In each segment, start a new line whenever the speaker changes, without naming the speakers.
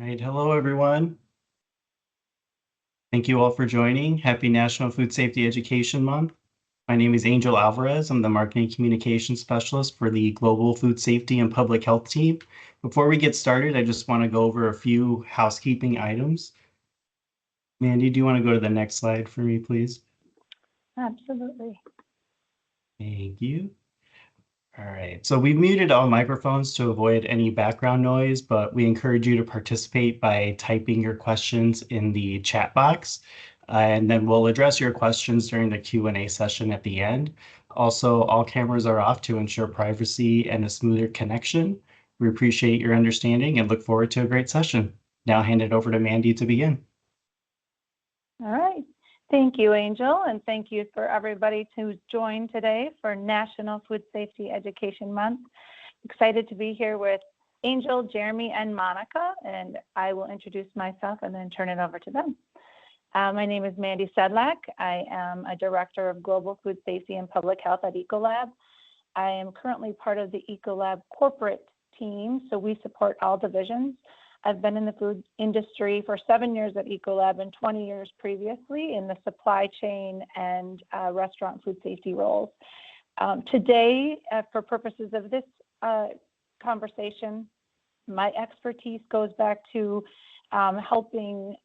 right, hello everyone. Thank you all for joining. Happy National Food Safety Education Month. My name is Angel Alvarez. I'm the Marketing Communications Specialist for the Global Food Safety and Public Health team. Before we get started, I just want to go over a few housekeeping items. Mandy, do you want to go to the next slide for me, please?
Absolutely.
Thank you. All right, so we've muted all microphones to avoid any background noise, but we encourage you to participate by typing your questions in the chat box, and then we'll address your questions during the Q&A session at the end. Also, all cameras are off to ensure privacy and a smoother connection. We appreciate your understanding and look forward to a great session. Now hand it over to Mandy to begin.
All right. Thank you, Angel, and thank you for everybody who's joined today for National Food Safety Education Month. Excited to be here with Angel, Jeremy, and Monica, and I will introduce myself and then turn it over to them. My name is Mandy Sedlak. I am a Director of Global Food Safety and Public Health at EcoLab. I am currently part of the EcoLab corporate team, so we support all divisions. I've been in the food industry for 7 years at EcoLab and 20 years previously in the supply chain and restaurant food safety roles. Today, for purposes of this conversation, my expertise goes back to helping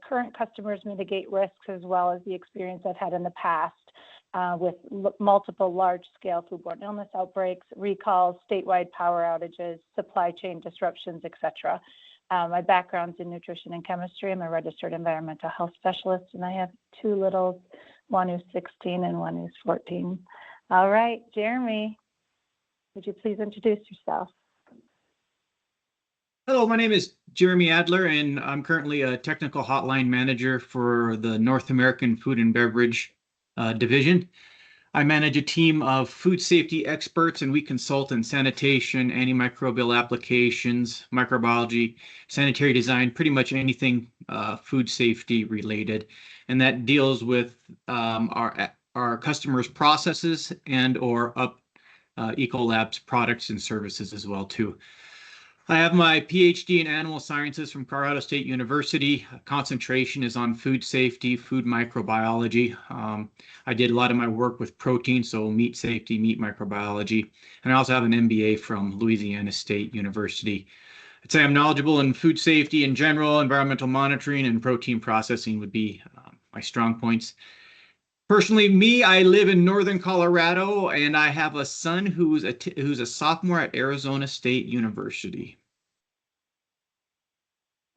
current customers mitigate risks, as well as the experience I've had in the past with multiple large-scale foodborne illness outbreaks, recalls, statewide power outages, supply chain disruptions, etc. My background's in nutrition and chemistry. I'm a registered environmental health specialist, and I have 2 littles, one who's 16 and one who's 14. All right, Jeremy, would you please introduce yourself?
Hello, my name is Jeremy Adler, and I'm currently a technical hotline manager for the North American Food and Beverage Division. I manage a team of food safety experts, and we consult in sanitation, antimicrobial applications, microbiology, sanitary design, pretty much anything food safety related. And that deals with our customers' processes and or EcoLab's products and services as well too. I have my PhD in animal sciences from Colorado State University. Concentration is on food safety, food microbiology. I did a lot of my work with protein, so meat safety, meat microbiology. And I also have an MBA from Louisiana State University. I'd say I'm knowledgeable in food safety in general, environmental monitoring, and protein processing would be my strong points. Personally, I live in northern Colorado, and I have a son who's a sophomore at Arizona State University.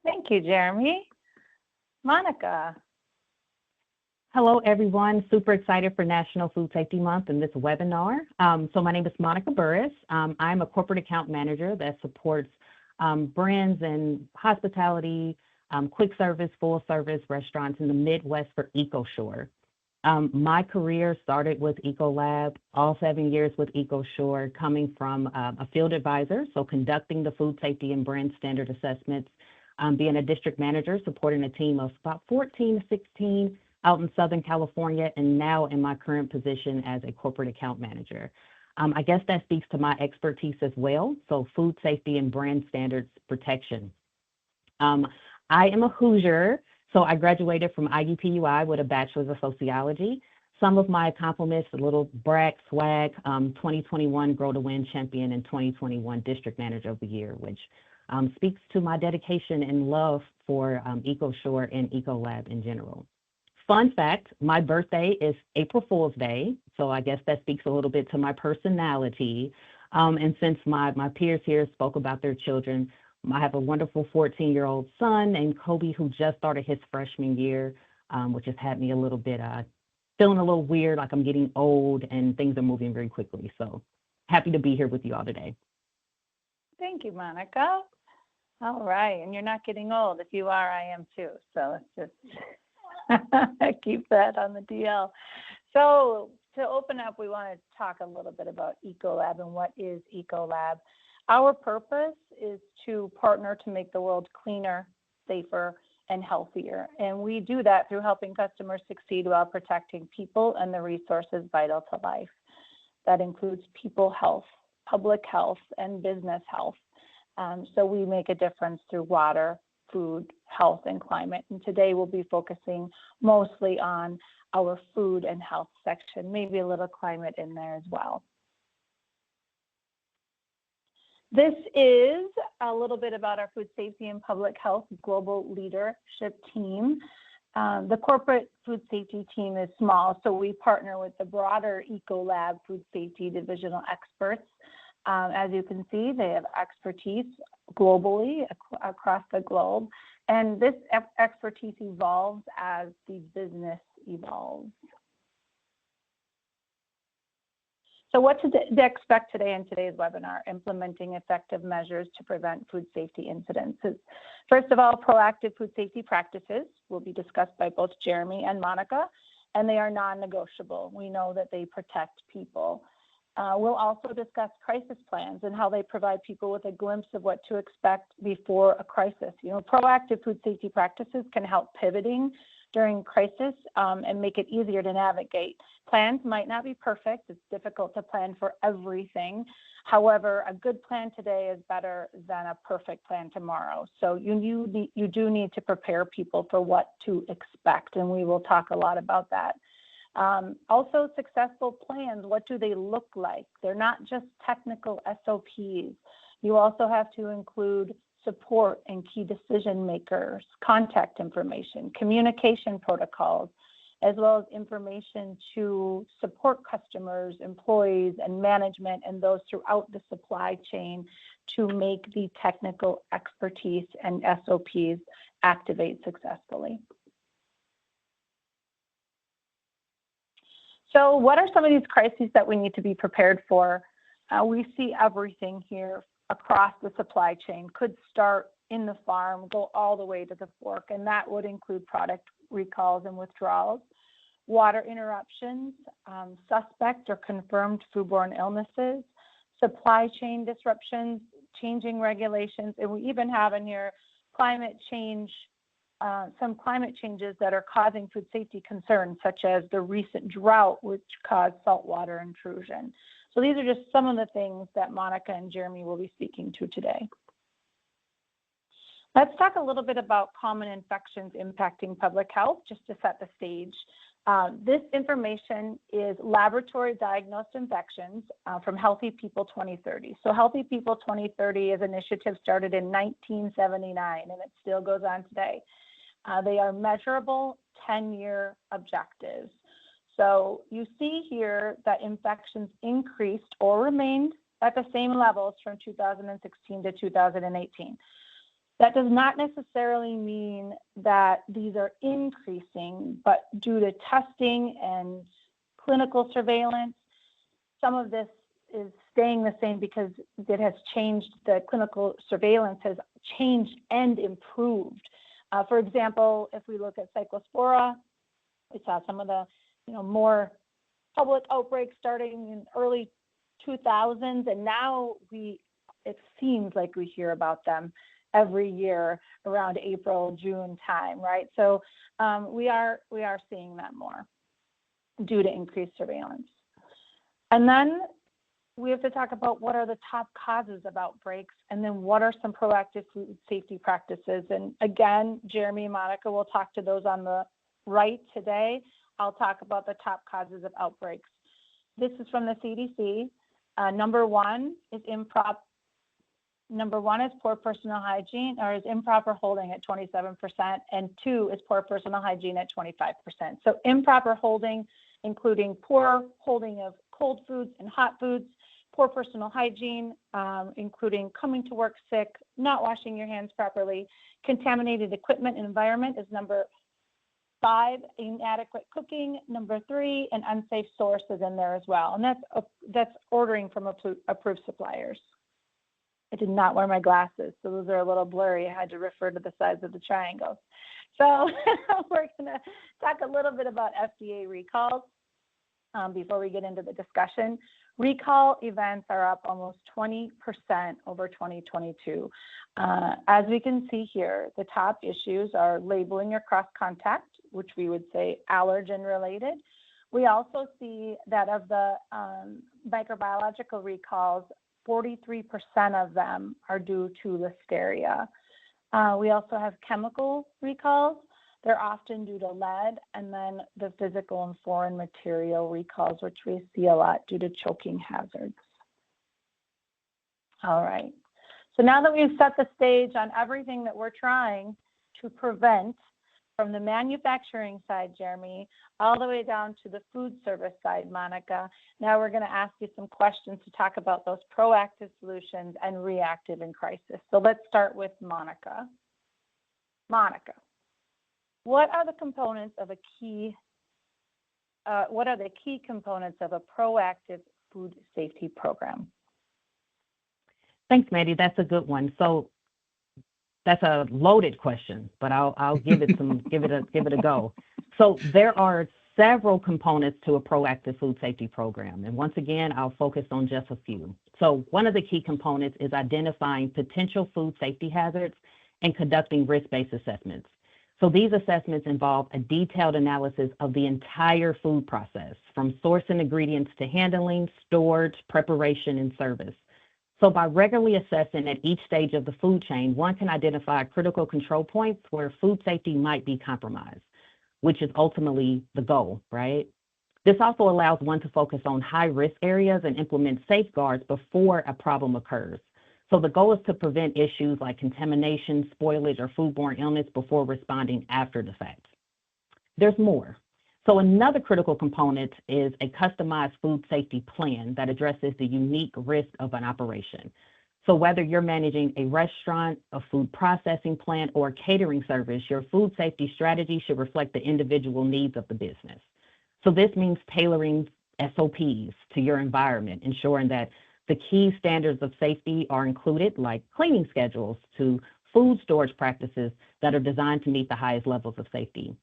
Thank you, Jeremy. Monica.
Hello, everyone. Super excited for National Food Safety Month and this webinar. So my name is Monica Burris. I'm a corporate account manager that supports brands in hospitality, quick service, full service restaurants in the Midwest for EcoSure. My career started with EcoLab, all 7 years with EcoSure, coming from a field advisor, so conducting the food safety and brand standard assessments, being a district manager, supporting a team of about 14 to 16 out in Southern California, and now in my current position as a corporate account manager. I guess that speaks to my expertise as well, so food safety and brand standards protection. I am a Hoosier. So I graduated from IUPUI with a bachelor's of sociology. Some of my accomplishments, a little brag, swag, 2021 Grow to Win champion and 2021 district manager of the year, which speaks to my dedication and love for EcoSure and EcoLab in general. Fun fact, my birthday is April Fool's Day. So I guess that speaks a little bit to my personality. And since my peers here spoke about their children, I have a wonderful 14-year-old son named Kobe who just started his freshman year, which has had me a little bit feeling a little weird, like I'm getting old and things are moving very quickly. So happy to be here with you all today.
Thank you, Monica. All right, and you're not getting old. If you are, I am too. So let's just keep that on the DL. So to open up, we want to talk a little bit about EcoLab and what is EcoLab. Our purpose is to partner to make the world cleaner, safer, and healthier. And we do that through helping customers succeed while protecting people and the resources vital to life. That includes people health, public health, and business health. So we make a difference through water, food, health, and climate. And today we'll be focusing mostly on our food and health section, maybe a little climate in there as well. This is a little bit about our food safety and public health global leadership team. The corporate food safety team is small, so we partner with the broader EcoLab food safety divisional experts. As you can see, they have expertise globally across the globe, and this expertise evolves as the business evolves. So what to expect today in today's webinar: implementing effective measures to prevent food safety incidents. First of all, proactive food safety practices will be discussed by both Jeremy and Monica, and they are non-negotiable. We know that they protect people. We'll also discuss crisis plans and how they provide people with a glimpse of what to expect before a crisis. You know, proactive food safety practices can help pivoting during crisis and make it easier to navigate. Plans might not be perfect. It's difficult to plan for everything. However, a good plan today is better than a perfect plan tomorrow. So you do need to prepare people for what to expect, and we will talk a lot about that. Also, successful plans, what do they look like? They're not just technical SOPs. You also have to include support and key decision makers, contact information, communication protocols, as well as information to support customers, employees, and management, and those throughout the supply chain to make the technical expertise and SOPs activate successfully. So what are some of these crises that we need to be prepared for? We see everything here across the supply chain. Could start in the farm, go all the way to the fork, and that would include product recalls and withdrawals, water interruptions, suspect or confirmed foodborne illnesses, supply chain disruptions, changing regulations, and we even have in here climate change, some climate changes that are causing food safety concerns, such as the recent drought, which caused saltwater intrusion. So these are just some of the things that Monica and Jeremy will be speaking to today. Let's talk a little bit about common infections impacting public health, just to set the stage. This information is laboratory diagnosed infections from Healthy People 2030. So Healthy People 2030 is an initiative started in 1979, and it still goes on today. They are measurable 10-year objectives. So you see here that infections increased or remained at the same levels from 2016 to 2018. That does not necessarily mean that these are increasing, but due to testing and clinical surveillance, some of this is staying the same because it has changed. The clinical surveillance has changed and improved. For example, if we look at Cyclospora, we saw some of the more public outbreaks starting in early 2000s, and now it seems like we hear about them every year around April, June time, right? So we are seeing that more due to increased surveillance. And then we have to talk about what are the top causes of outbreaks, and then what are some proactive food safety practices. And again, Jeremy and Monica will talk to those on the right today. I'll talk about the top causes of outbreaks. This is from the CDC. Number one is poor personal hygiene, or is improper holding at 27%, and 2 is poor personal hygiene at 25%. So improper holding, including poor holding of cold foods and hot foods, poor personal hygiene, including coming to work sick, not washing your hands properly, contaminated equipment and environment is number 5, inadequate cooking, number 3, and unsafe sources in there as well. And that's ordering from approved suppliers. I did not wear my glasses, so those are a little blurry. I had to refer to the size of the triangles. So we're going to talk a little bit about FDA recalls before we get into the discussion. Recall events are up almost 20% over 2022. As we can see here, the top issues are labeling or cross-contact, which we would say allergen related. We also see that of the microbiological recalls, 43% of them are due to Listeria. We also have chemical recalls. They're often due to lead, and then the physical and foreign material recalls, which we see a lot due to choking hazards. All right. So now that we've set the stage on everything that we're trying to prevent from the manufacturing side, Jeremy, all the way down to the food service side, Monica, now we're going to ask you some questions to talk about those proactive solutions and reactive in crisis. So let's start with Monica. Monica, what are the components of a key? What are the key components of a proactive food safety program?
Thanks, Mandy. That's a good one. So that's a loaded question, but I'll give it give it a go. So there are several components to a proactive food safety program, and once again, I'll focus on just a few. So one of the key components is identifying potential food safety hazards and conducting risk-based assessments. So these assessments involve a detailed analysis of the entire food process, from sourcing ingredients to handling, storage, preparation, and service. So by regularly assessing at each stage of the food chain, one can identify critical control points where food safety might be compromised, which is ultimately the goal, right? This also allows one to focus on high-risk areas and implement safeguards before a problem occurs. So the goal is to prevent issues like contamination, spoilage, or foodborne illness before responding after the fact. There's more. So another critical component is a customized food safety plan that addresses the unique risk of an operation. So whether you're managing a restaurant, a food processing plant, or a catering service, your food safety strategy should reflect the individual needs of the business. So this means tailoring SOPs to your environment, ensuring that the key standards of safety are included, like cleaning schedules, to food storage practices that are designed to meet the highest levels of safety.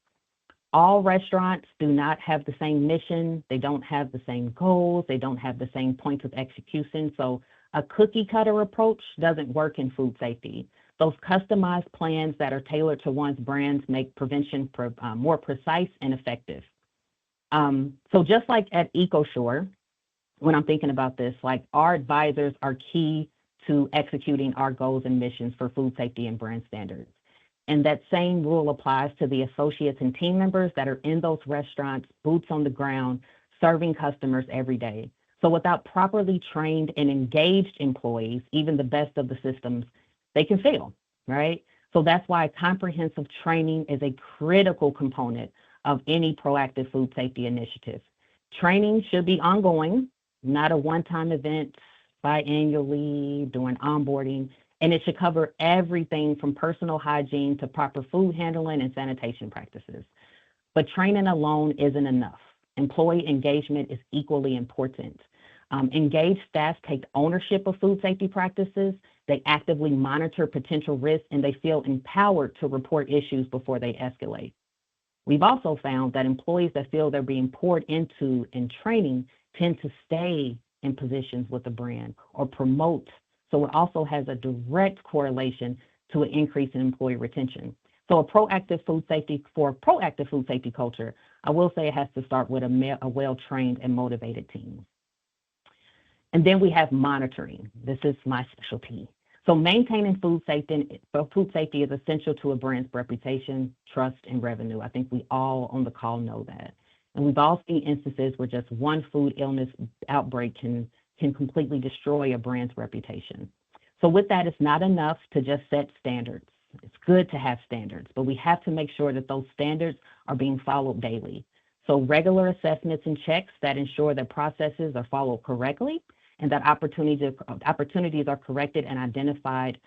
All restaurants do not have the same mission. They don't have the same goals. They don't have the same points of execution. So a cookie cutter approach doesn't work in food safety. Those customized plans that are tailored to one's brands make prevention more precise and effective. So just like at EcoSure, when I'm thinking about this, like our advisors are key to executing our goals and missions for food safety and brand standards. And that same rule applies to the associates and team members that are in those restaurants, boots on the ground, serving customers every day. So without properly trained and engaged employees, even the best of the systems, they can fail, right? So that's why comprehensive training is a critical component of any proactive food safety initiative. Training should be ongoing, not a one-time event, biannually, during onboarding, and it should cover everything from personal hygiene to proper food handling and sanitation practices. But training alone isn't enough. Employee engagement is equally important. Engaged staff take ownership of food safety practices, they actively monitor potential risks, and they feel empowered to report issues before they escalate. We've also found that employees that feel they're being poured into in training tend to stay in positions with the brand or promote. So it also has a direct correlation to an increase in employee retention. So a proactive food safety culture, I will say it has to start with a well-trained and motivated team. And then we have monitoring. This is my specialty. So maintaining food safety is essential to a brand's reputation, trust, and revenue. I think we all on the call know that. And we've all seen instances where just one food illness outbreak can completely destroy a brand's reputation. So with that, it's not enough to just set standards. It's good to have standards, but we have to make sure that those standards are being followed daily. So regular assessments and checks that ensure that processes are followed correctly and that opportunities are corrected and identified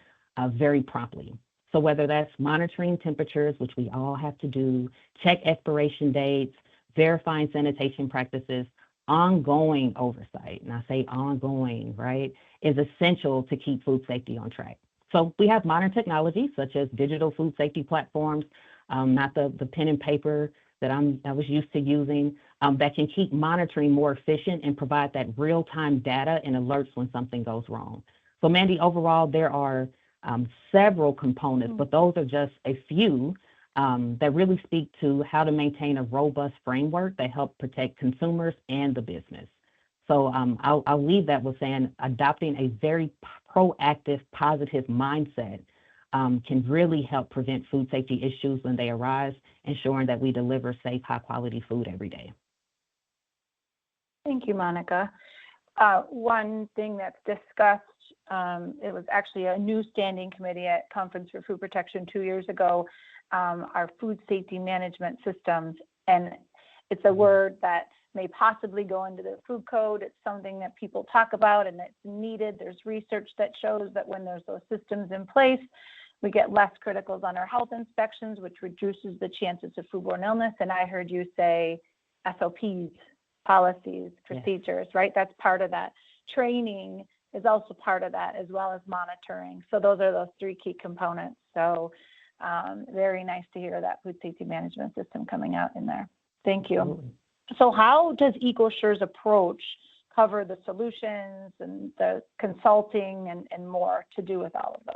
very promptly. So whether that's monitoring temperatures, which we all have to do, check expiration dates, verifying sanitation practices, ongoing oversight, and I say ongoing, right, is essential to keep food safety on track. So we have modern technology such as digital food safety platforms, not the pen and paper that I was used to using, that can keep monitoring more efficient and provide that real-time data and alerts when something goes wrong. So Mandy, overall, there are several components, but those are just a few that really speak to how to maintain a robust framework that help protect consumers and the business. So I'll leave that with saying adopting a very proactive, positive mindset can really help prevent food safety issues when they arise, ensuring that we deliver safe, high-quality food every day.
Thank you, Monica. One thing that's discussed, it was actually a new standing committee at Conference for Food Protection 2 years ago, our food safety management systems. And it's a word that may possibly go into the food code. It's something that people talk about and that's needed. There's research that shows that when there's those systems in place, we get less criticals on our health inspections, which reduces the chances of foodborne illness. And I heard you say SOPs, policies, procedures, yes. Right? That's part of that. Training is also part of that, as well as monitoring. So those are those 3 key components. So very nice to hear that food safety management system coming out in there. Thank you. Absolutely. So how does EcoSure's approach cover the solutions and the consulting and more to do with all of those?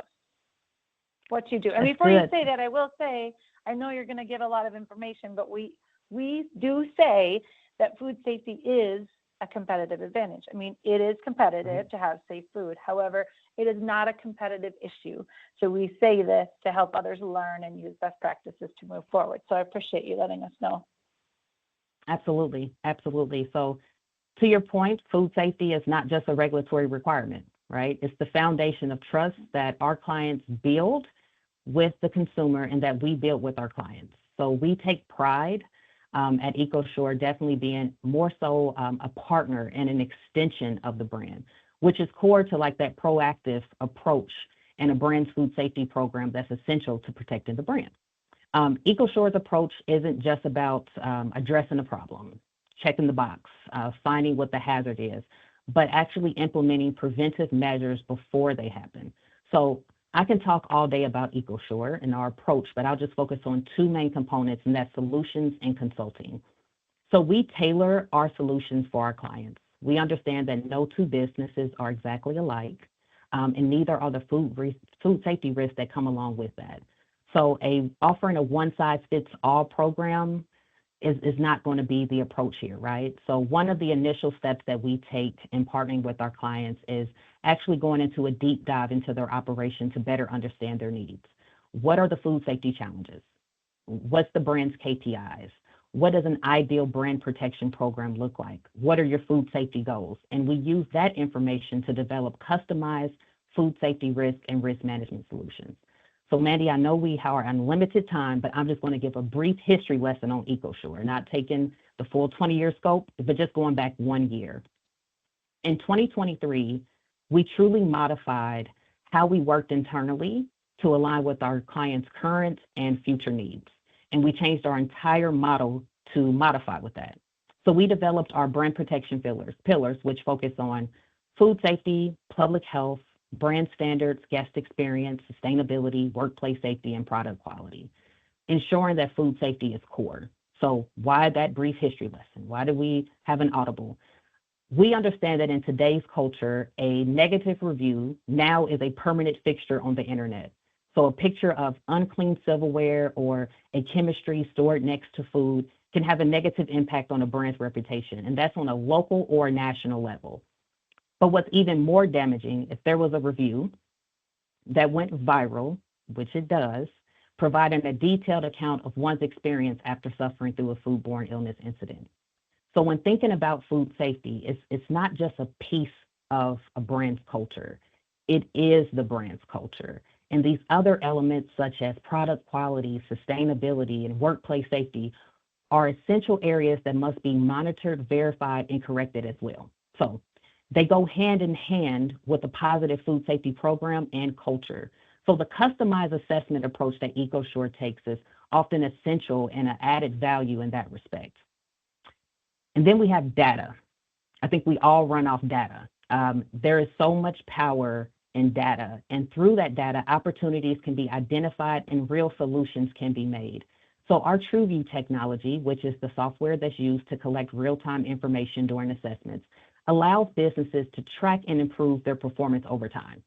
What you do. And before you say that, I will say, I know you're going to give a lot of information, but we do say that food safety is a competitive advantage. I mean, it is competitive to have safe food. However, it is not a competitive issue. So we say this to help others learn and use best practices to move forward. So I appreciate you letting us know.
Absolutely. Absolutely. So to your point, food safety is not just a regulatory requirement, right? It's the foundation of trust that our clients build with the consumer and that we build with our clients. So we take pride at EcoSure definitely being more so a partner and an extension of the brand, which is core to like that proactive approach and a brand's food safety program that's essential to protecting the brand. EcoSure's approach isn't just about addressing a problem, checking the box, finding what the hazard is, but actually implementing preventive measures before they happen. So I can talk all day about EcoSure and our approach, but I'll just focus on 2 main components, and that's solutions and consulting. So we tailor our solutions for our clients. We understand that no 2 businesses are exactly alike, and neither are the food safety risks that come along with that. So offering a one-size-fits-all program is not going to be the approach here, right? So one of the initial steps that we take in partnering with our clients is actually going into a deep dive into their operation to better understand their needs. What are the food safety challenges? What's the brand's KPIs? What does an ideal brand protection program look like? What are your food safety goals? And we use that information to develop customized food safety risk and risk management solutions. So Mandy, I know we have unlimited time, but I'm just going to give a brief history lesson on EcoSure, not taking the full 20-year scope, but just going back 1 year. In 2023, we truly modified how we worked internally to align with our clients' current and future needs. And we changed our entire model to modify with that. So we developed our brand protection pillars, which focus on food safety, public health, brand standards, guest experience, sustainability, workplace safety, and product quality, ensuring that food safety is core. So why that brief history lesson? Why do we have an audible? We understand that in today's culture, a negative review now is a permanent fixture on the internet. So a picture of unclean silverware or a chemistry stored next to food can have a negative impact on a brand's reputation, and that's on a local or national level. But what's even more damaging, if there was a review that went viral, which it does, providing a detailed account of one's experience after suffering through a foodborne illness incident. So when thinking about food safety, it's not just a piece of a brand's culture. It is the brand's culture. And these other elements such as product quality, sustainability, and workplace safety are essential areas that must be monitored, verified, and corrected as well. So they go hand in hand with a positive food safety program and culture. So the customized assessment approach that EcoSure takes is often essential and an added value in that respect. And then we have data. I think we all run off data. There is so much power in data, and through that data, opportunities can be identified and real solutions can be made. So our TrueView technology, which is the software that's used to collect real-time information during assessments, allows businesses to track and improve their performance over time.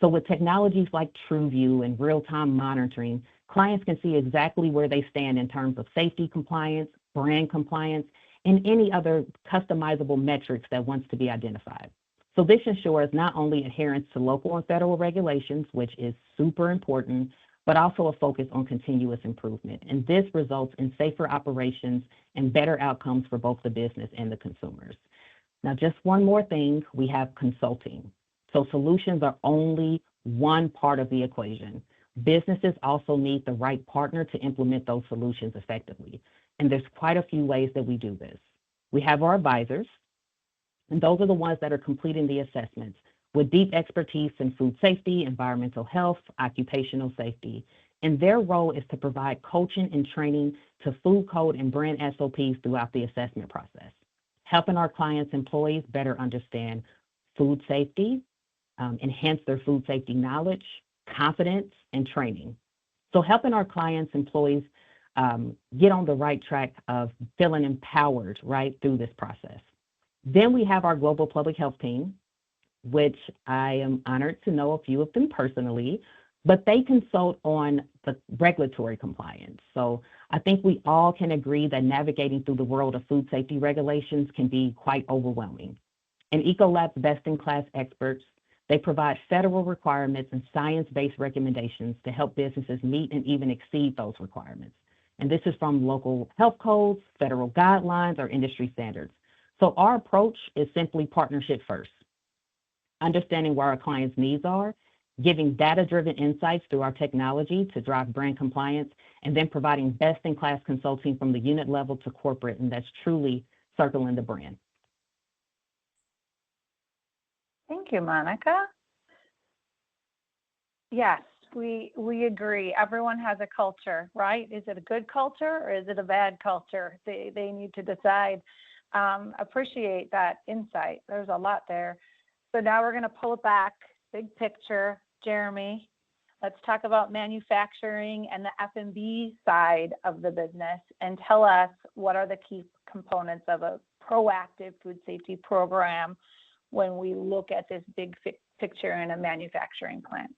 So with technologies like TrueView and real-time monitoring, clients can see exactly where they stand in terms of safety compliance, brand compliance, and any other customizable metrics that wants to be identified. So this ensures not only adherence to local and federal regulations, which is super important, but also a focus on continuous improvement. And this results in safer operations and better outcomes for both the business and the consumers. Now, just one more thing, we have consulting. So solutions are only one part of the equation. Businesses also need the right partner to implement those solutions effectively. And there's quite a few ways that we do this. We have our advisors, and those are the ones that are completing the assessments with deep expertise in food safety, environmental health, occupational safety. And their role is to provide coaching and training to food code and brand SOPs throughout the assessment process, helping our clients' employees better understand food safety, enhance their food safety knowledge, confidence, and training. So helping our clients' employees get on the right track of feeling empowered right through this process. Then we have our global public health team, which I am honored to know a few of them personally, but they consult on the regulatory compliance. So I think we all can agree that navigating through the world of food safety regulations can be quite overwhelming. And Ecolab's best-in-class experts, they provide federal requirements and science-based recommendations to help businesses meet and even exceed those requirements. And this is from local health codes, federal guidelines, or industry standards. So our approach is simply partnership first, understanding where our clients' needs are, giving data-driven insights through our technology to drive brand compliance, and then providing best-in-class consulting from the unit level to corporate, and that's truly circling the brand.
Thank you, Monica. Yes, we agree. Everyone has a culture, right? Is it a good culture or is it a bad culture? They need to decide. Appreciate that insight. There's a lot there. So now we're going to pull it back, big picture. Jeremy, let's talk about manufacturing and the F&B side of the business, and tell us what are the key components of a proactive food safety program when we look at this big picture in a manufacturing plant.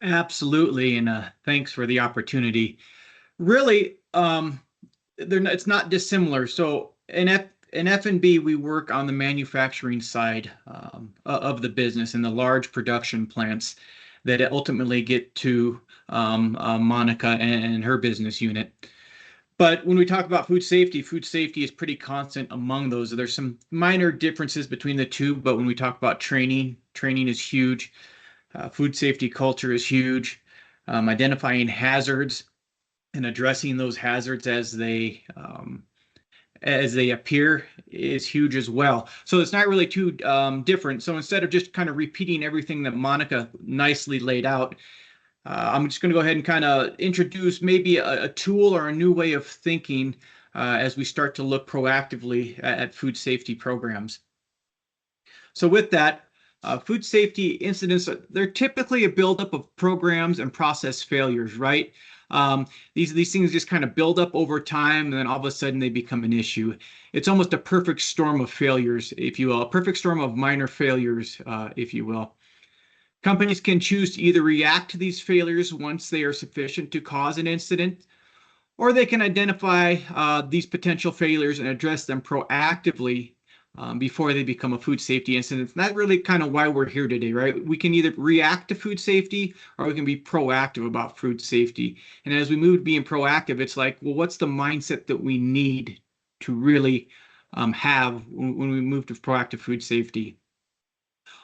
Absolutely, and thanks for the opportunity. Really, it's not dissimilar. So in F&B, we work on the manufacturing side of the business in the large production plants that ultimately get to Monica and her business unit. But when we talk about food safety is pretty constant among those. There's some minor differences between the two, but when we talk about training is huge. Food safety culture is huge. Identifying hazards and addressing those hazards as they appear is huge as well. So it's not really too different. So instead of just kind of repeating everything that Monica nicely laid out, I'm just going to go ahead and kind of introduce maybe a tool or a new way of thinking as we start to look proactively at food safety programs. So with that, food safety incidents, they're typically a buildup of programs and process failures, right? These things just kind of build up over time, and then all of a sudden they become an issue. It's almost a perfect storm of failures, if you will, a perfect storm of minor failures, if you will. Companies can choose to either react to these failures once they are sufficient to cause an incident, or they can identify these potential failures and address them proactively before they become a food safety incident. And that's really kind of why we're here today, right? We can either react to food safety or we can be proactive about food safety. And as we move to being proactive, it's like, well, what's the mindset that we need to really have when we move to proactive food safety?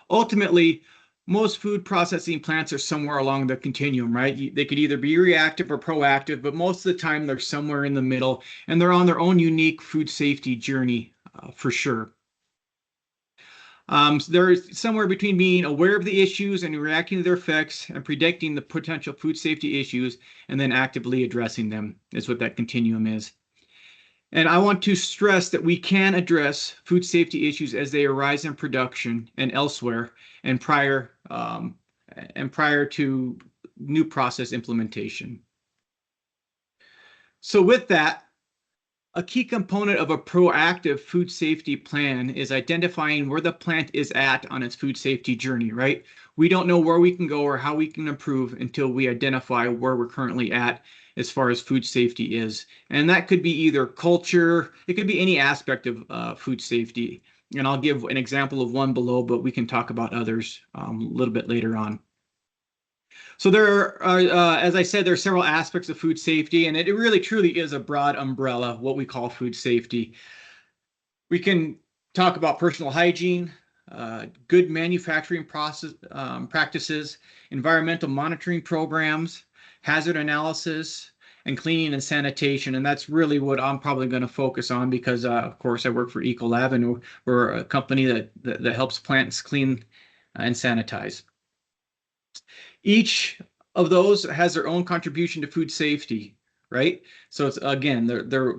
Ultimately, most food processing plants are somewhere along the continuum, right? They could either be reactive or proactive, but most of the time they're somewhere in the middle, and they're on their own unique food safety journey for sure. So they're somewhere between being aware of the issues and reacting to their effects and predicting the potential food safety issues and then actively addressing them is what that continuum is. And I want to stress that we can address food safety issues as they arise in production and elsewhere and prior to new process implementation. So with that, a key component of a proactive food safety plan is identifying where the plant is at on its food safety journey, right? We don't know where we can go or how we can improve until we identify where we're currently at as far as food safety is. And that could be either culture, it could be any aspect of food safety. And I'll give an example of one below, but we can talk about others a little bit later on. So there are, as I said, there are several aspects of food safety, and it really truly is a broad umbrella, what we call food safety. We can talk about personal hygiene, good manufacturing process practices, environmental monitoring programs, hazard analysis, and cleaning and sanitation. And that's really what I'm probably going to focus on because, of course, I work for Ecolab, and we're a company that helps plants clean and sanitize. Each of those has their own contribution to food safety, right? So it's, again, they're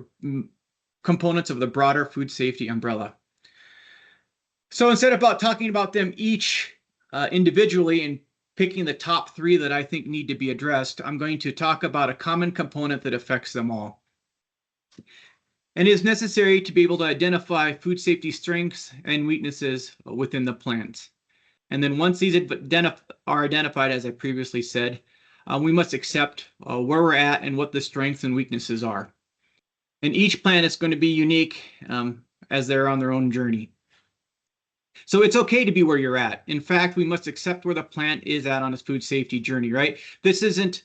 components of the broader food safety umbrella. So instead of talking about them each individually and picking the top 3 that I think need to be addressed, I'm going to talk about a common component that affects them all. And it is necessary to be able to identify food safety strengths and weaknesses within the plant. And then once these are identified, as I previously said, we must accept where we're at and what the strengths and weaknesses are. And each plant is going to be unique as they're on their own journey. So it's okay to be where you're at. In fact, we must accept where the plant is at on its food safety journey, right? This isn't,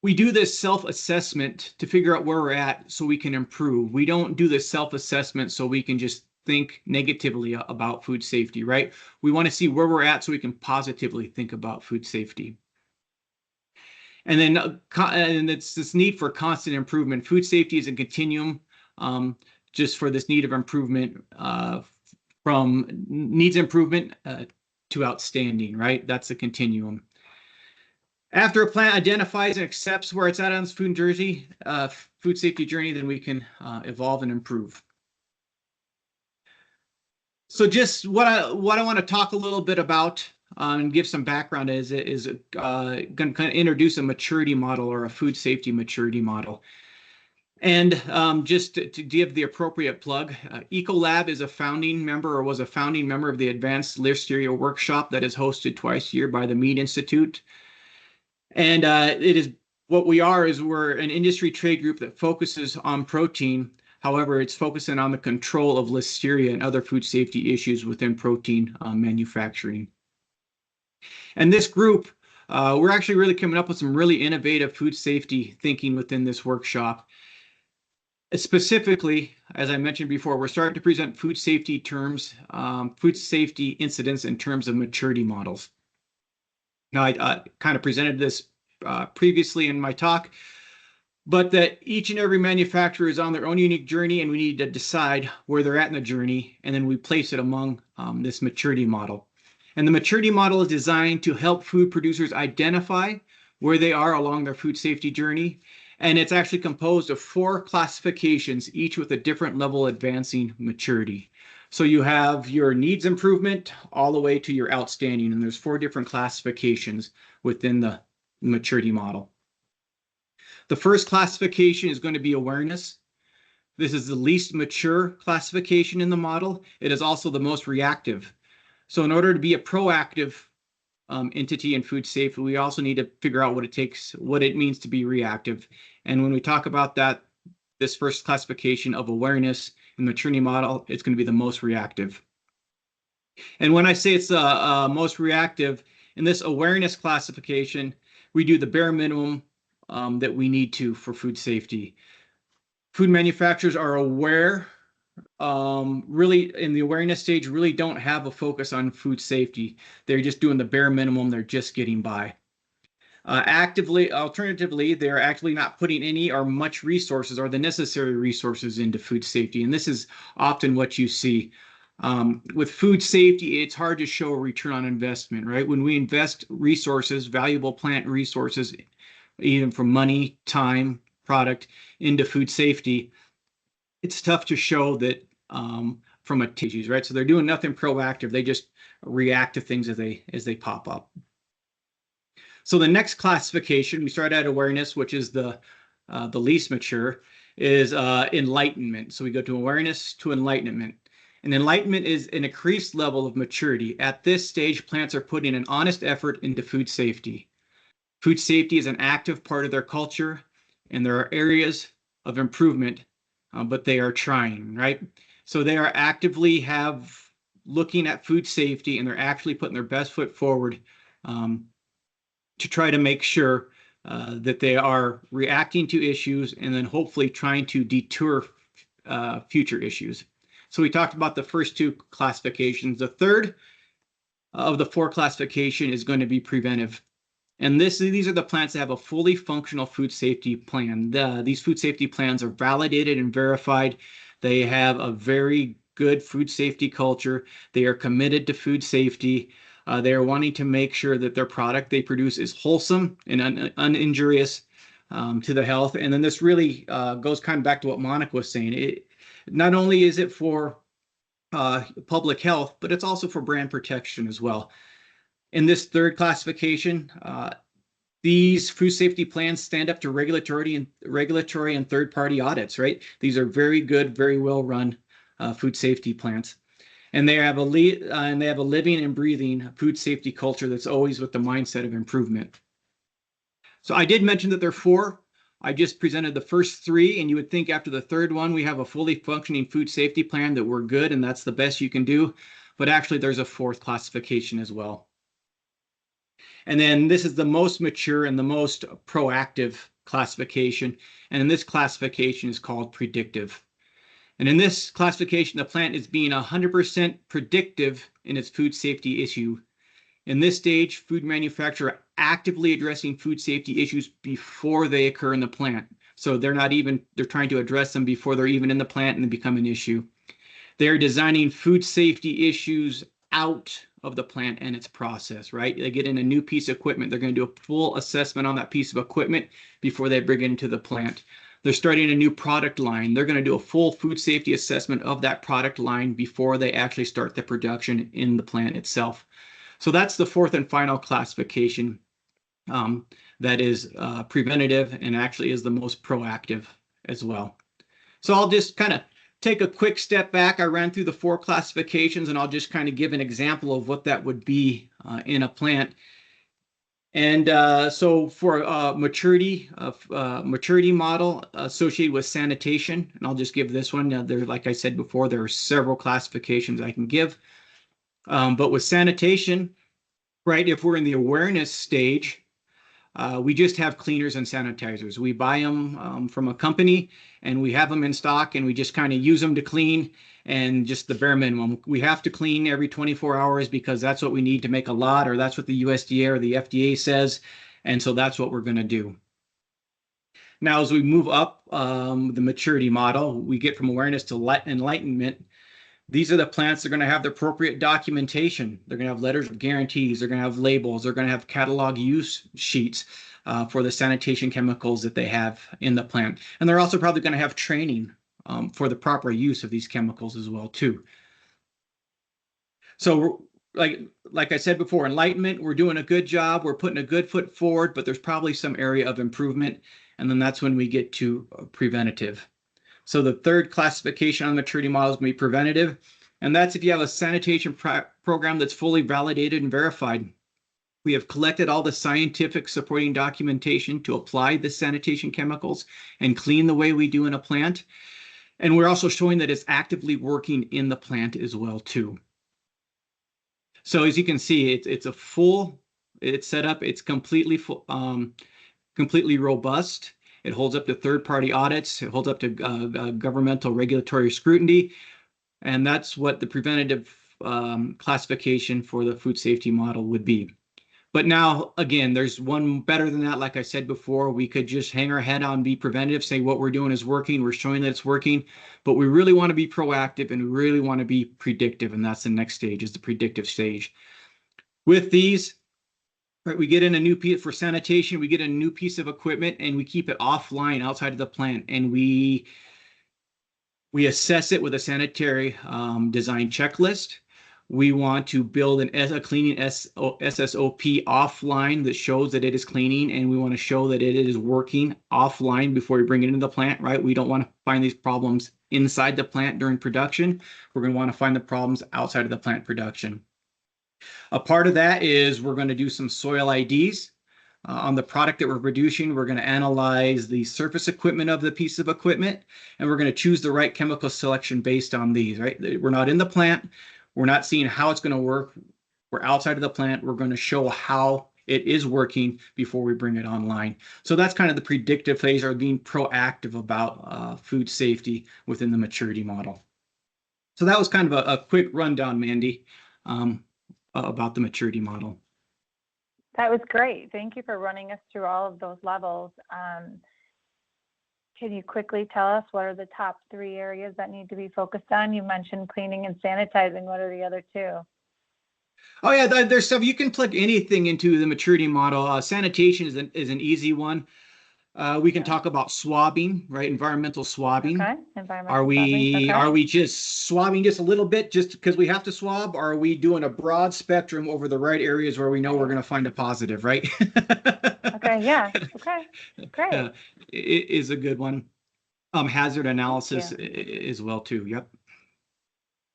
we do this self-assessment to figure out where we're at so we can improve. We don't do this self-assessment so we can just think negatively about food safety, right? We want to see where we're at so we can positively think about food safety. And then and it's this need for constant improvement. Food safety is a continuum just for this need of improvement from needs improvement to outstanding, right? That's a continuum. After a plant identifies and accepts where it's at on its food safety journey, then we can evolve and improve. So just what I want to talk a little bit about and give some background is going to kind of introduce a maturity model or a food safety maturity model. And just to give the appropriate plug, Ecolab is a founding member or was a founding member of the Advanced Listeria Workshop that is hosted twice a year by the Meat Institute. And it is what we are is we're an industry trade group that focuses on protein. However, it's focusing on the control of listeria and other food safety issues within protein manufacturing. And this group, we're actually really coming up with some really innovative food safety thinking within this workshop. Specifically, as I mentioned before, we're starting to present food safety terms, food safety incidents in terms of maturity models. Now, I kind of presented this previously in my talk, but that each and every manufacturer is on their own unique journey, and we need to decide where they're at in the journey, and then we place it among this maturity model. And the maturity model is designed to help food producers identify where they are along their food safety journey. And it's actually composed of 4 classifications, each with a different level advancing maturity. So you have your needs improvement all the way to your outstanding, and there's 4 different classifications within the maturity model. The first classification is going to be awareness. This is the least mature classification in the model. It is also the most reactive. So in order to be a proactive entity in food safety, we also need to figure out what it means to be reactive. And when we talk about that, this first classification of awareness in the maturity model, it's going to be the most reactive. And when I say it's the most reactive, in this awareness classification, we do the bare minimum that we need to for food safety. Food manufacturers are aware, really in the awareness stage, really don't have a focus on food safety. They're just doing the bare minimum. They're just getting by. Alternatively, they're actually not putting any or much resources or the necessary resources into food safety. And this is often what you see. With food safety, it's hard to show a return on investment, right? When we invest resources, valuable plant resources, even from money, time, product into food safety, it's tough to show that from a tissues, right? So they're doing nothing proactive. They just react to things as they pop up. So the next classification, we start at awareness, which is the least mature, is enlightenment. So we go to awareness to enlightenment. And enlightenment is an increased level of maturity. At this stage, plants are putting an honest effort into food safety. Food safety is an active part of their culture, and there are areas of improvement, but they are trying, right? So they are actively looking at food safety, and they're actually putting their best foot forward to try to make sure that they are reacting to issues and then hopefully trying to deter future issues. So we talked about the first two classifications. The third of the four classification is going to be preventive. And these are the plants that have a fully functional food safety plan. These food safety plans are validated and verified. They have a very good food safety culture. They are committed to food safety. They are wanting to make sure that their product they produce is wholesome and uninjurious to the health. And then this really goes kind of back to what Monica was saying. Not only is it for public health, but it's also for brand protection as well. In this third classification, these food safety plans stand up to regulatory and third-party audits, right? These are very good, very well-run food safety plants. And they have a living and breathing food safety culture that's always with the mindset of improvement. So I did mention that there are four. I just presented the first three, and you would think after the third one, we have a fully functioning food safety plan that we're good, and that's the best you can do. But actually, there's a fourth classification as well. And then this is the most mature and the most proactive classification. And in this classification is called predictive. And in this classification, the plant is being 100% predictive in its food safety issue. In this stage, food manufacturer actively addressing food safety issues before they occur in the plant. So they're trying to address them before they're even in the plant and they become an issue. They're designing food safety issues out of the plant and its process, right? They get in a new piece of equipment. They're going to do a full assessment on that piece of equipment before they bring it into the plant. They're starting a new product line. They're going to do a full food safety assessment of that product line before they actually start the production in the plant itself. So that's the fourth and final classification that is preventative and actually is the most proactive as well. So I'll just kind of take a quick step back. I ran through the four classifications, and I'll just kind of give an example of what that would be in a plant. And so for maturity model associated with sanitation, and I'll just give this one. Like I said before, there are several classifications I can give. But with sanitation, right, if we're in the awareness stage, we just have cleaners and sanitizers. We buy them from a company and we have them in stock and we just kind of use them to clean and just the bare minimum. We have to clean every 24 hours because that's what we need to make a lot, or that's what the USDA or the FDA says. And so that's what we're going to do. Now, as we move up the maturity model, we get from awareness to enlightenment. These are the plants that are going to have the appropriate documentation. They're going to have letters of guarantees. They're going to have labels. They're going to have catalog use sheets for the sanitation chemicals that they have in the plant. And they're also probably going to have training for the proper use of these chemicals as well, too. So like I said before, enlightenment, we're doing a good job. We're putting a good foot forward, but there's probably some area of improvement. And then that's when we get to preventative. So the third classification on the maturity model is going to be preventative. And that's if you have a sanitation program that's fully validated and verified. We have collected all the scientific supporting documentation to apply the sanitation chemicals and clean the way we do in a plant. And we're also showing that it's actively working in the plant as well, too. So as you can see, it's set up, it's completely robust. It holds up to third-party audits. It holds up to governmental regulatory scrutiny. And that's what the preventative classification for the food safety model would be. But now, again, there's one better than that. Like I said before, we could just hang our head on be preventative, say what we're doing is working, we're showing that it's working. But we really want to be proactive and we really want to be predictive. And that's the next stage, is the predictive stage. With these, right, we get in a new piece for sanitation, we get a new piece of equipment and we keep it offline outside of the plant, and we assess it with a sanitary design checklist. We want to build a cleaning SSOP offline that shows that it is cleaning, and we want to show that it is working offline before we bring it into the plant, right? We don't want to find these problems inside the plant during production. We're going to want to find the problems outside of the plant production. A part of that is we're going to do some soil IDs. on the product that we're producing. We're going to analyze the surface equipment of the piece of equipment, and we're going to choose the right chemical selection based on these, right? We're not in the plant. We're not seeing how it's going to work. We're outside of the plant. We're going to show how it is working before we bring it online. So that's kind of the predictive phase, or being proactive about food safety within the maturity model. So that was kind of a quick rundown, Mandy, about the maturity model.
That was great. Thank you for running us through all of those levels. Can you quickly tell us what are the top 3 areas that need to be focused on? You mentioned cleaning and sanitizing. What are the other 2?
Oh yeah, there's stuff you can plug anything into the maturity model. Sanitation is an easy one. We can talk about swabbing, right? Environmental swabbing.
Okay, environmental
Are
swabbing.
we just swabbing just a little bit just because we have to swab? Or are we doing a broad spectrum over the right areas where we know we're going to find a positive, right?
Okay, yeah. Okay, great.
It is a good one. Hazard analysis as well too. Yep.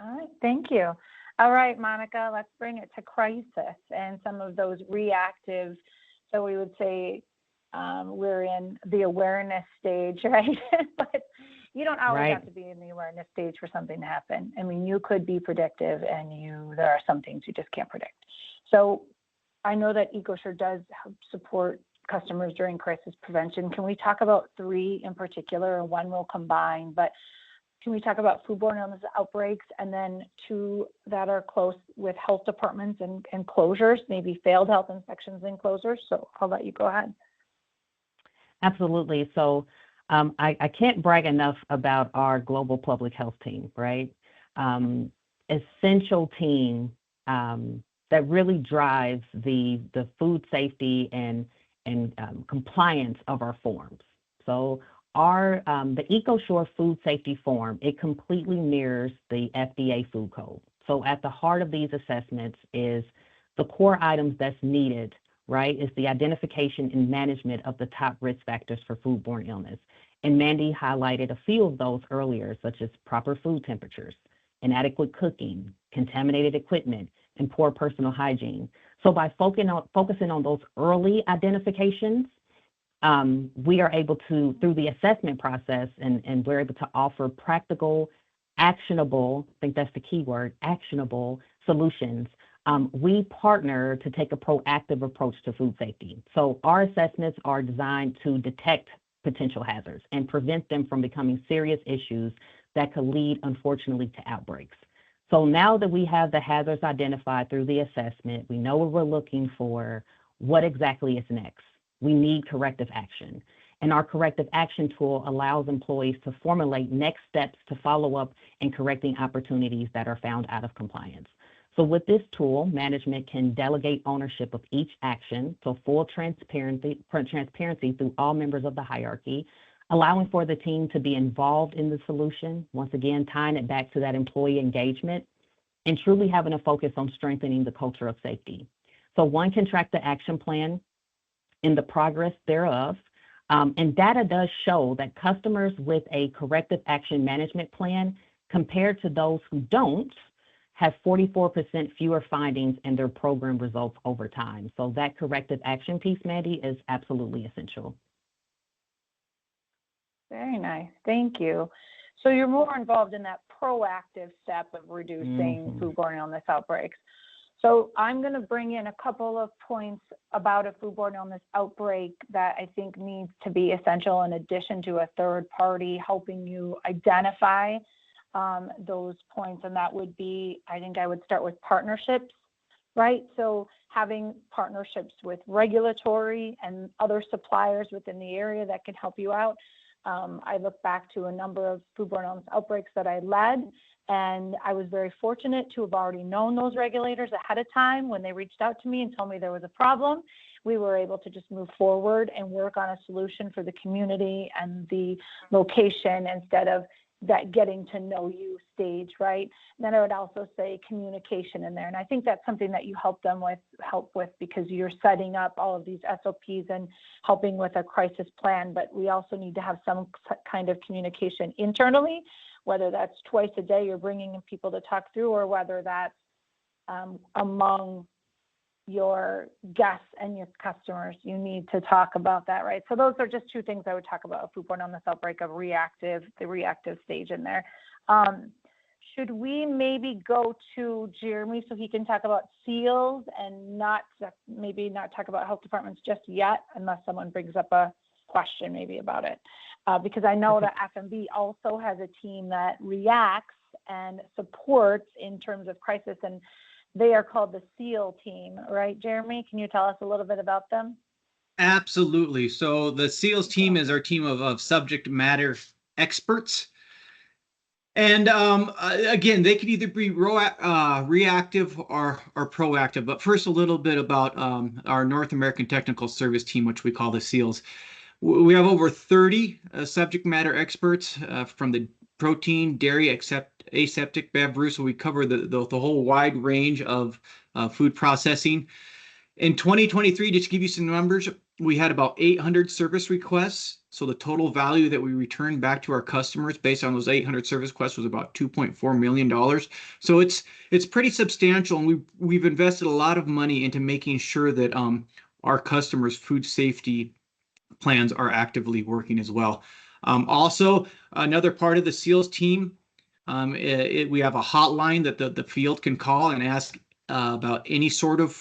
All right, thank you. All right, Monica, let's bring it to crisis and some of those reactive. So we would say we're in the awareness stage, right? But you don't always have to be in the awareness stage for something to happen. I mean, you could be predictive, and there are some things you just can't predict. So I know that EcoSure does help support customers during crisis prevention. Can we talk about 3 in particular, and one will combine, but can we talk about foodborne illness outbreaks, and then 2 that are close with health departments and closures, maybe failed health inspections and closures? So I'll let you go ahead.
Absolutely. So I can't brag enough about our global public health team, right? Essential team that really drives the food safety and compliance of our forms. So the EcoSure food safety form, it completely mirrors the FDA food code. So at the heart of these assessments is the core items that's needed, right? Is the identification and management of the top risk factors for foodborne illness. And Mandy highlighted a few of those earlier, such as proper food temperatures, inadequate cooking, contaminated equipment, and poor personal hygiene. So by focusing on those early identifications, we are able to, through the assessment process, and we're able to offer practical, actionable, I think that's the key word, actionable solutions. We partner to take a proactive approach to food safety. So our assessments are designed to detect potential hazards and prevent them from becoming serious issues that could lead, unfortunately, to outbreaks. So now that we have the hazards identified through the assessment, we know what we're looking for, what exactly is next. We need corrective action. And our corrective action tool allows employees to formulate next steps to follow up and correcting opportunities that are found out of compliance. So with this tool, management can delegate ownership of each action, so full transparency through all members of the hierarchy, allowing for the team to be involved in the solution, once again, tying it back to that employee engagement, and truly having a focus on strengthening the culture of safety. So one can track the action plan and the progress thereof, and data does show that customers with a corrective action management plan compared to those who don't have 44% fewer findings in their program results over time. So that corrective action piece, Mandy, is absolutely essential.
Very nice. Thank you. So you're more involved in that proactive step of reducing foodborne illness outbreaks. So I'm going to bring in a couple of points about a foodborne illness outbreak that I think needs to be essential in addition to a third party helping you identify those points. And that would be, I think I would start with partnerships, right? So having partnerships with regulatory and other suppliers within the area that can help you out. I look back to a number of foodborne illness outbreaks that I led, and I was very fortunate to have already known those regulators ahead of time. When they reached out to me and told me there was a problem, we were able to just move forward and work on a solution for the community and the location instead of that getting to know you stage, right? And then I would also say communication in there. And I think that's something that you help with because you're setting up all of these SOPs and helping with a crisis plan. But we also need to have some kind of communication internally, whether that's twice a day you're bringing in people to talk through, or whether that's among your guests and your customers, you need to talk about that, right? So those are just two things I would talk about: foodborne illness outbreak, of the reactive stage in there. Should we maybe go to Jeremy so he can talk about seals and maybe not talk about health departments just yet, unless someone brings up a question maybe about it? Because I know that FMB also has a team that reacts and supports in terms of crisis, and they are called the SEAL team, right, Jeremy? Can you tell us a little bit about them?
Absolutely. So the SEALs team is our team of subject matter experts. And again, they could either be reactive or proactive. But first, a little bit about our North American Technical Service team, which we call the SEALs. We have over 30 subject matter experts from the protein, dairy, aseptic, bev, so we cover the whole wide range of food processing. In 2023, just to give you some numbers, we had about 800 service requests. So the total value that we returned back to our customers based on those 800 service requests was about $2.4 million. So it's pretty substantial, and we've invested a lot of money into making sure that our customers' food safety plans are actively working as well. Also, another part of the SEALs team, we have a hotline that the field can call and ask about any sort of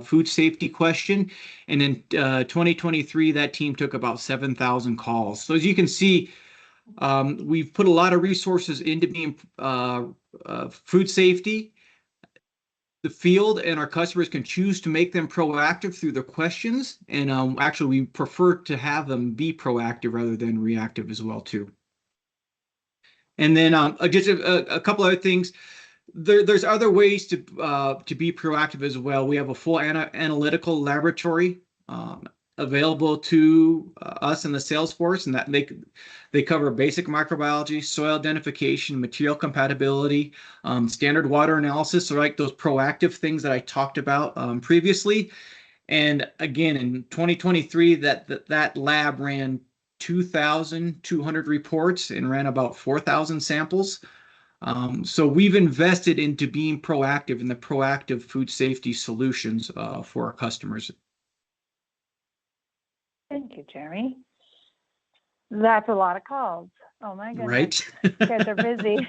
food safety question. And in 2023, that team took about 7,000 calls. So as you can see, we've put a lot of resources into being food safety. The field and our customers can choose to make them proactive through their questions. And actually, we prefer to have them be proactive rather than reactive as well, too. And then just a couple other things. There's other ways to be proactive as well. We have a full analytical laboratory available to us in the sales force, and that they cover basic microbiology, soil identification, material compatibility, standard water analysis, so like those proactive things that I talked about previously. And again, in 2023, that lab ran 2,200 reports and ran about 4,000 samples. So we've invested into being proactive in the proactive food safety solutions for our customers.
Thank you, Jeremy. That's a lot of calls. Oh my goodness.
Right?
You guys are busy.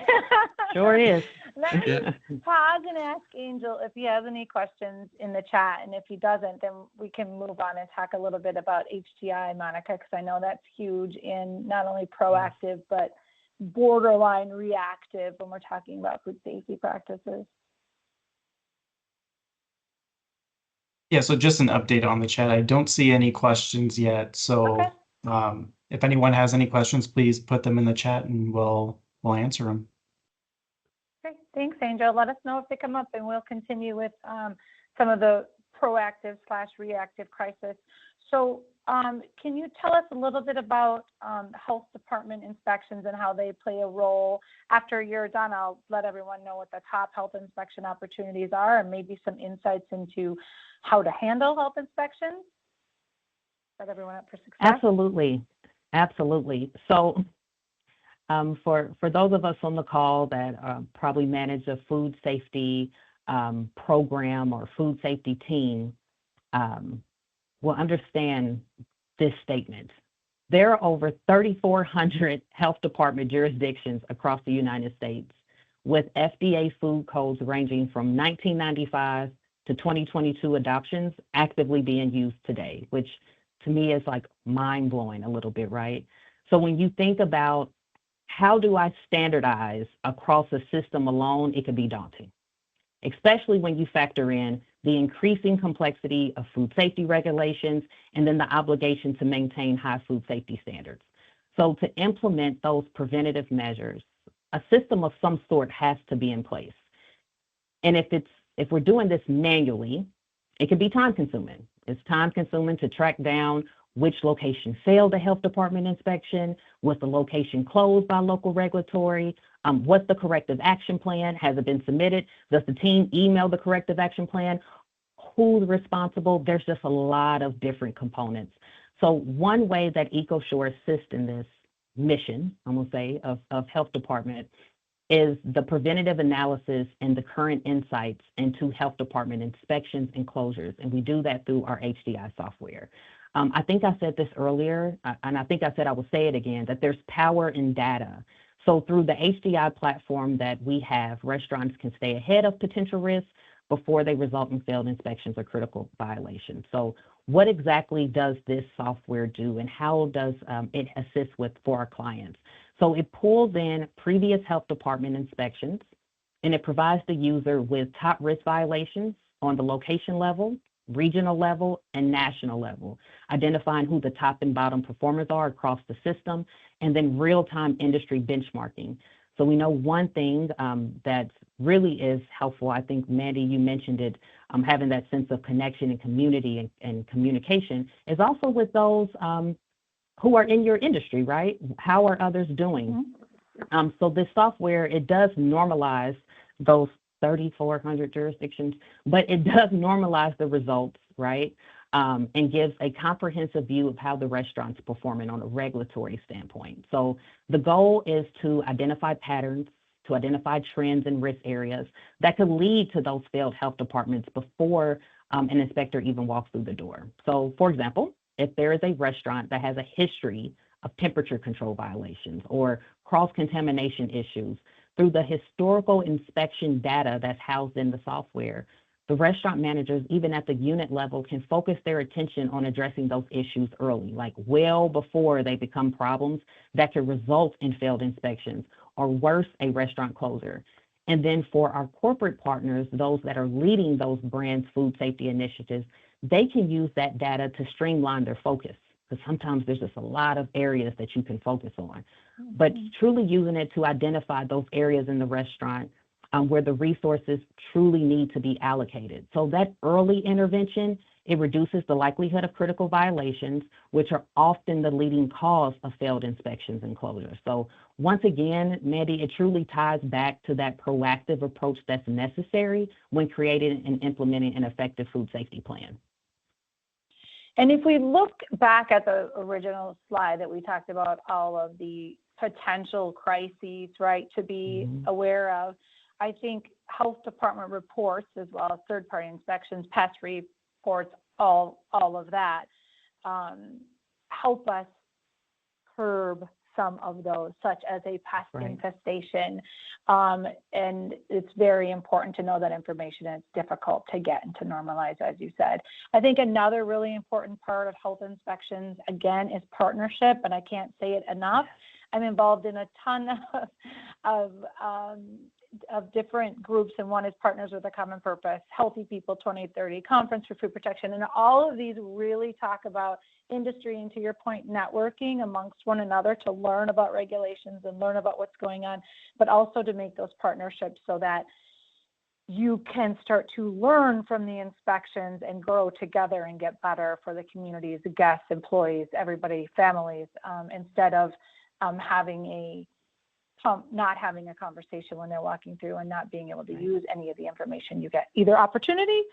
Sure is.
Let me pause and ask Angel if he has any questions in the chat. And if he doesn't, then we can move on and talk a little bit about HTI, Monica, because I know that's huge in not only proactive, but borderline reactive when we're talking about food safety practices.
Yeah, so just an update on the chat. I don't see any questions yet. So if anyone has any questions, please put them in the chat and we'll answer them.
Great. Thanks, Angel. Let us know if they come up and we'll continue with some of the proactive/reactive crisis. So can you tell us a little bit about health department inspections and how they play a role? After you're done, I'll let everyone know what the top health inspection opportunities are and maybe some insights into how to handle health inspections. Set everyone up for success.
Absolutely. So for those of us on the call that probably manage a food safety program or food safety team, will understand this statement. There are over 3,400 health department jurisdictions across the United States with FDA food codes ranging from 1995 to 2022 adoptions actively being used today, which to me is like mind-blowing a little bit, right? So when you think about how do I standardize across a system alone, it could be daunting, especially when you factor in the increasing complexity of food safety regulations and then the obligation to maintain high food safety standards. So to implement those preventative measures, a system of some sort has to be in place. And if we're doing this manually, it can be time consuming. It's time consuming to track down which location failed a health department inspection, was the location closed by local regulatory, what's the corrective action plan, has it been submitted, does the team email the corrective action plan, who's responsible? There's just a lot of different components. So one way that EcoSure assists in this mission, I'm gonna say, of health department is the preventative analysis and the current insights into health department inspections and closures. And we do that through our HDI software. I think I said this earlier, and I think I said I will say it again, that there's power in data. So through the HDI platform that we have, restaurants can stay ahead of potential risks before they result in failed inspections or critical violations. So what exactly does this software do, and how does it assist for our clients? So it pulls in previous health department inspections, and it provides the user with top risk violations on the location level, regional level, and national level, identifying who the top and bottom performers are across the system, and then real-time industry benchmarking. So we know one thing that really is helpful. I think, Mandy, you mentioned it, having that sense of connection and community and communication is also with those who are in your industry, right? How are others doing?
Mm-hmm.
So this software, it does normalize those 3,400 jurisdictions, but it does normalize the results, right? And gives a comprehensive view of how the restaurant's performing on a regulatory standpoint. So the goal is to identify patterns, to identify trends and risk areas that could lead to those failed health departments before an inspector even walks through the door. So, for example, if there is a restaurant that has a history of temperature control violations or cross-contamination issues, through the historical inspection data that's housed in the software, the restaurant managers, even at the unit level, can focus their attention on addressing those issues early, like well before they become problems that could result in failed inspections or worse, a restaurant closure. And then for our corporate partners, those that are leading those brands' food safety initiatives, they can use that data to streamline their focus, because sometimes there's just a lot of areas that you can focus on. But truly using it to identify those areas in the restaurant where the resources truly need to be allocated. So that early intervention, it reduces the likelihood of critical violations, which are often the leading cause of failed inspections and closures. So once again, Mandy, it truly ties back to that proactive approach that's necessary when creating and implementing an effective food safety plan.
And if we look back at the original slide that we talked about all of the potential crises, right, to be aware of, I think health department reports, as well as third-party inspections, pest reports, all of that, help us curb some of those, such as a pest infestation. And it's very important to know that information, and it's difficult to get and to normalize, as you said. I think another really important part of health inspections, again, is partnership, and I can't say it enough. I'm involved in a ton of different groups, and one is Partners with a Common Purpose, Healthy People 2030, Conference for Food Protection, and all of these really talk about industry and, to your point, networking amongst one another to learn about regulations and learn about what's going on, but also to make those partnerships so that you can start to learn from the inspections and grow together and get better for the communities, the guests, employees, everybody, families, instead of not having a conversation when they're walking through and not being able to use any of the information you get, either opportunity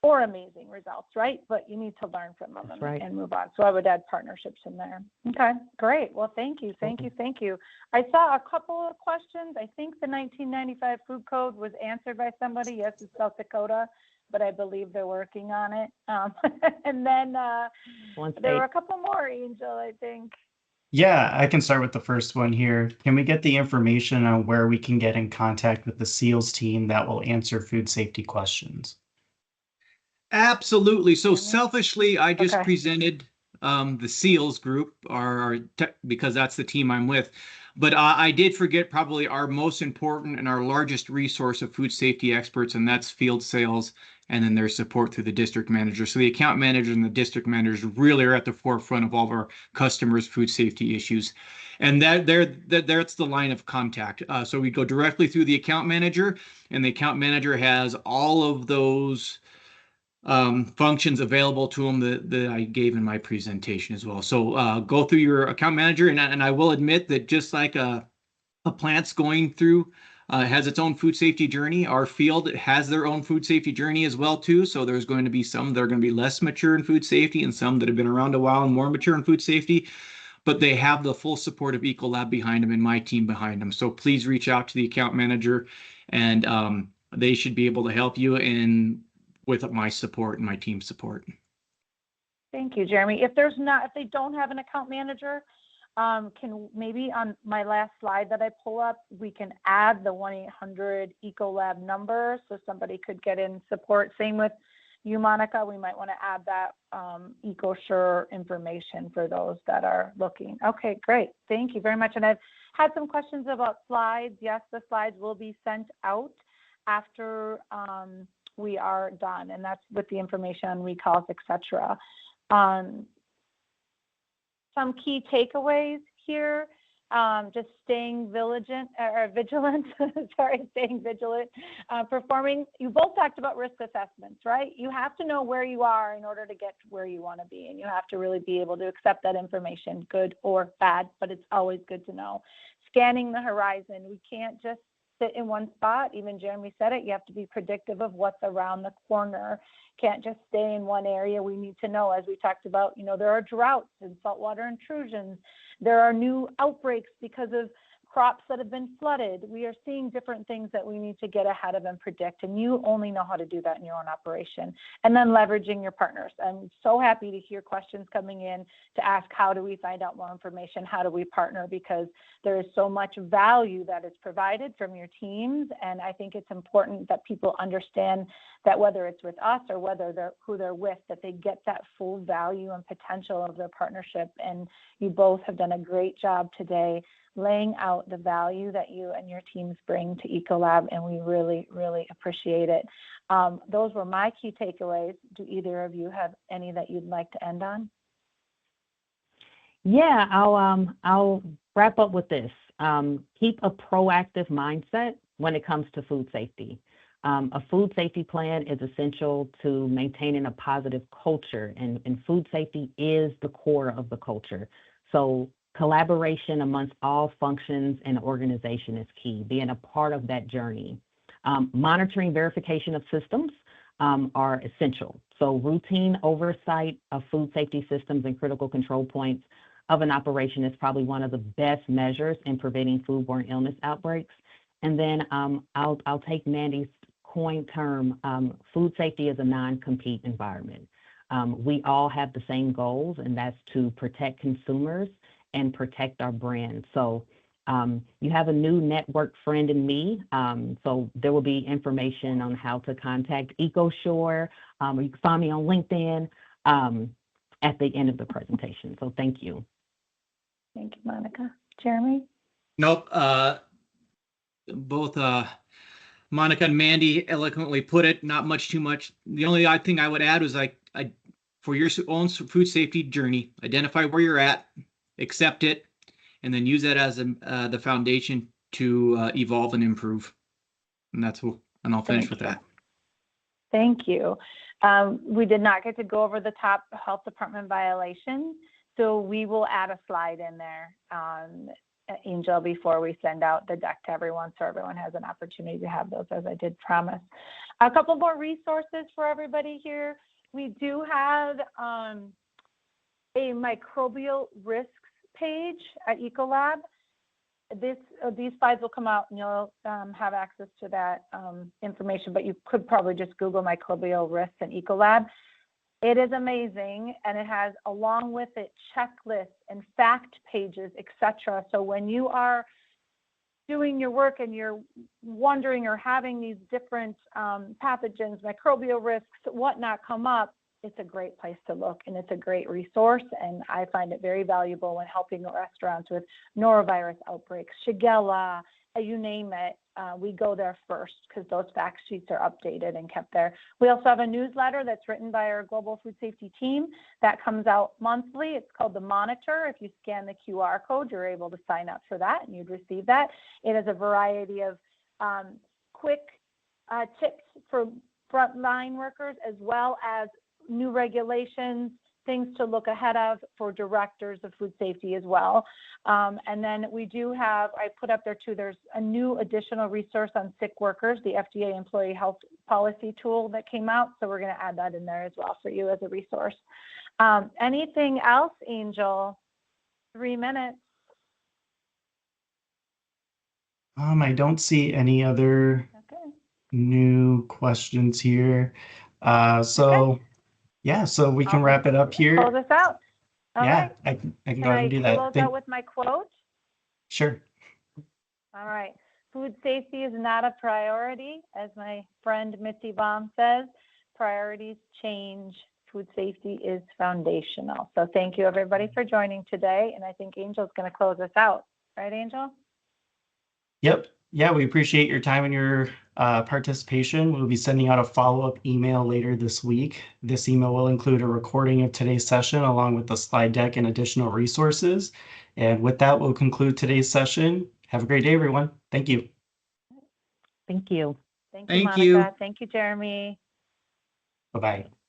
or amazing results, right? But you need to learn from them and move on. So I would add partnerships in there. Okay, great. Well, thank you. I saw a couple of questions. I think the 1995 food code was answered by somebody. Yes, it's South Dakota, but I believe they're working on it. And then there were a couple more, Angel, I think.
Yeah, I can start with the first one here. Can we get the information on where we can get in contact with the SEALS team that will answer food safety questions?
Absolutely. So selfishly, I just presented the SEALS group, because that's the team I'm with. But I did forget probably our most important and our largest resource of food safety experts, and that's field sales, and then their support through the district manager. So the account manager and the district managers really are at the forefront of all of our customers' food safety issues. And that's the line of contact. So we go directly through the account manager, and the account manager has all of those functions available to them that I gave in my presentation as well. So go through your account manager, and I will admit that just like a plant's going through has its own food safety journey, our field has their own food safety journey as well too. So there's going to be some that are going to be less mature in food safety and some that have been around a while and more mature in food safety. but they have the full support of Ecolab behind them and my team behind them. So please reach out to the account manager, and they should be able to help you in with my support and my team support.
Thank you, Jeremy. If they don't have an account manager, can maybe on my last slide that I pull up, we can add the 1-800 Ecolab number so somebody could get in support. Same with you, Monica. We might want to add that EcoSure information for those that are looking. Okay, great. Thank you very much. And I've had some questions about slides. Yes, the slides will be sent out after we are done, and that's with the information on recalls, etc. Some key takeaways here, just staying vigilant, staying vigilant, performing. You both talked about risk assessments, right? You have to know where you are in order to get to where you want to be, and you have to really be able to accept that information, good or bad, but it's always good to know. Scanning the horizon, we can't just sit in one spot. Even Jeremy said it, you have to be predictive of what's around the corner. Can't just stay in one area. We need to know, as we talked about, there are droughts and saltwater intrusions. There are new outbreaks because of crops that have been flooded. We are seeing different things that we need to get ahead of and predict, and you only know how to do that in your own operation. And then leveraging your partners. I'm so happy to hear questions coming in to ask, how do we find out more information? How do we partner? Because there is so much value that is provided from your teams, and I think it's important that people understand that whether it's with us or whether who they're with, that they get that full value and potential of their partnership. And you both have done a great job today laying out the value that you and your teams bring to Ecolab, and we really, really appreciate it. Those were my key takeaways. Do either of you have any that you'd like to end on?
Yeah, I'll wrap up with this. Keep a proactive mindset when it comes to food safety. A food safety plan is essential to maintaining a positive culture, and food safety is the core of the culture. So collaboration amongst all functions and organization is key, being a part of that journey. Monitoring verification of systems are essential. So routine oversight of food safety systems and critical control points of an operation is probably one of the best measures in preventing foodborne illness outbreaks. And then I'll take Mandy's coined term, food safety is a non-compete environment. We all have the same goals, and that's to protect consumers and protect our brand. So you have a new network friend in me. So there will be information on how to contact EcoSure. You can find me on LinkedIn at the end of the presentation. So thank you.
Thank you, Monica. Jeremy?
Nope. Both Monica and Mandy eloquently put it. Not much, too much. The only thing I would add was for your own food safety journey, identify where you're at, accept it, and then use that as the foundation to evolve and improve. And and I'll finish with that.
Thank you. We did not get to go over the top health department violations, so we will add a slide in there, Angel, before we send out the deck to everyone, so everyone has an opportunity to have those, as I did promise. A couple more resources for everybody here. We do have a microbial risks page at Ecolab. These slides will come out, and you'll have access to that information, but you could probably just Google microbial risks in Ecolab. It is amazing, and it has, along with it, checklists and fact pages, etc. So when you are doing your work and you're wondering or having these different pathogens, microbial risks, whatnot come up, it's a great place to look, and it's a great resource, and I find it very valuable when helping restaurants with norovirus outbreaks, Shigella, you name it. We go there first because those fact sheets are updated and kept there. We also have a newsletter that's written by our global food safety team that comes out monthly. It's called The Monitor. If you scan the QR code, you're able to sign up for that, and you'd receive that. It has a variety of quick tips for frontline workers, as well as new regulations, things to look ahead of for directors of food safety as well. And then we do have, I put up there too, there's a new additional resource on sick workers, the FDA Employee Health Policy tool that came out. So we're going to add that in there as well for you as a resource. Anything else, Angel? 3 minutes.
I don't see any other
Okay.
new questions here. So yeah, so we can
I'll
wrap it up
close
here.
us out. All
Yeah,
right.
I can
Can
go ahead
I
and do that.
close out with my quote?
Sure.
All right. Food safety is not a priority. As my friend Mitzi Baum says, priorities change. Food safety is foundational. So thank you, everybody, for joining today. And I think Angel's going to close us out. Right, Angel?
Yep. Yeah, we appreciate your time and your participation. We'll be sending out a follow-up email later this week. This email will include a recording of today's session along with the slide deck and additional resources. And with that, we'll conclude today's session. Have a great day, everyone. Thank you.
Thank you.
Thank you,
Thank
Monica.
you.
Thank you, Jeremy.
Bye-bye.